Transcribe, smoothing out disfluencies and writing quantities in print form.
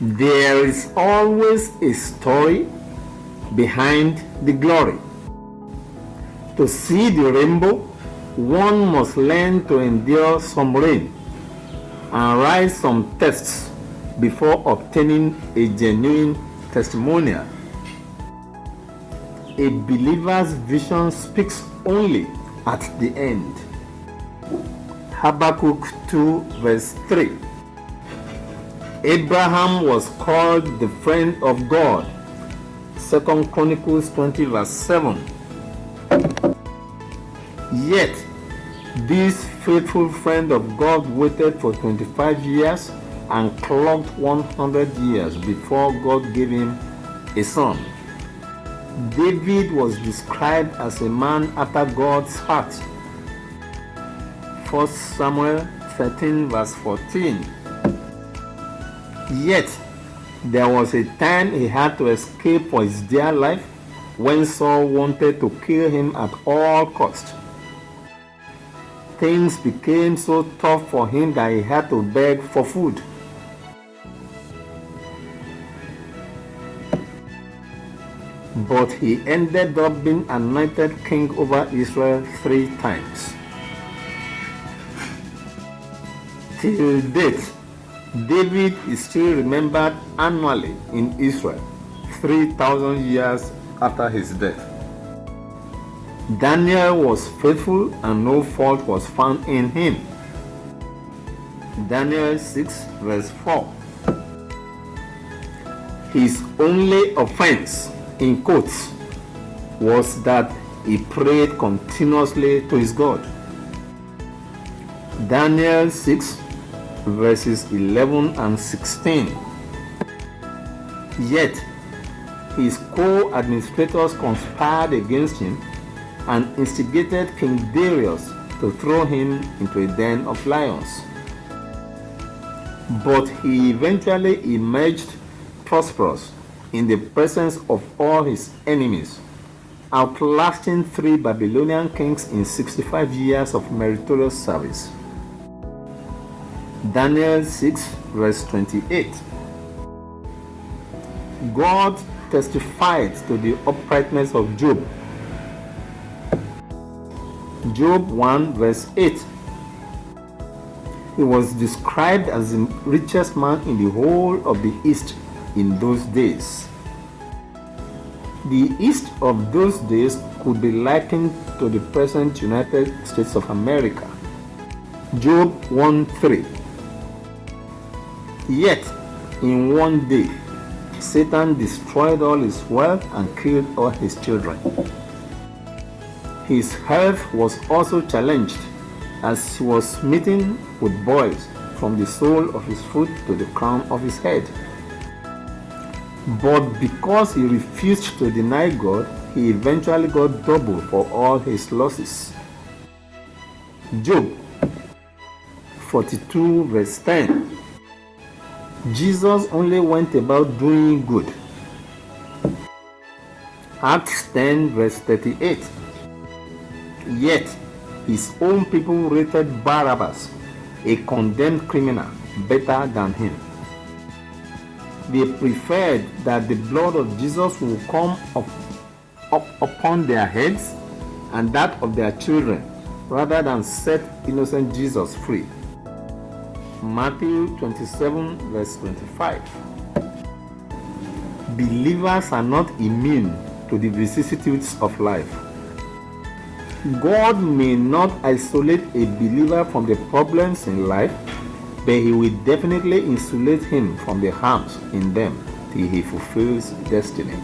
There is always a story behind the glory. To see the rainbow, one must learn to endure some rain and rise some tests before obtaining a genuine testimonial. A believer's vision speaks only at the end. Habakkuk 2 verse 3. Abraham was called the friend of God. 2 Chronicles 20 verse 7. Yet, this faithful friend of God waited for 25 years and clocked 100 years before God gave him a son. David was described as a man after God's heart. 1 Samuel 13 verse 14. Yet, there was a time he had to escape for his dear life when Saul wanted to kill him at all costs. Things became so tough for him that he had to beg for food. But he ended up being anointed king over Israel 3 times. Till date, David is still remembered annually in Israel, 3,000 years after his death. Daniel was faithful and no fault was found in him. Daniel 6 verse 4. His only offense, in quotes, was that he prayed continuously to his God. Daniel 6 verses 11 and 16. Yet, his co-administrators conspired against him and instigated King Darius to throw him into a den of lions. But he eventually emerged prosperous in the presence of all his enemies, outlasting 3 Babylonian kings in 65 years of meritorious service. Daniel 6 verse 28. God testified to the uprightness of Job. Job 1 verse 8. He was described as the richest man in the whole of the East in those days. The East of those days could be likened to the present United States of America. Job 1:3. Yet, in one day, Satan destroyed all his wealth and killed all his children. His health was also challenged as he was smitten with boils from the sole of his foot to the crown of his head. But because he refused to deny God, he eventually got double for all his losses. Job 42 verse 10. Jesus only went about doing good. Acts 10 verse 38. Yet his own people rated Barabbas, a condemned criminal, better than him. They preferred that the blood of Jesus would come up upon their heads and that of their children, rather than set innocent Jesus free. Matthew 27 verse 25. Believers are not immune to the vicissitudes of life. God may not isolate a believer from the problems in life, but he will definitely insulate him from the harms in them till he fulfills destiny.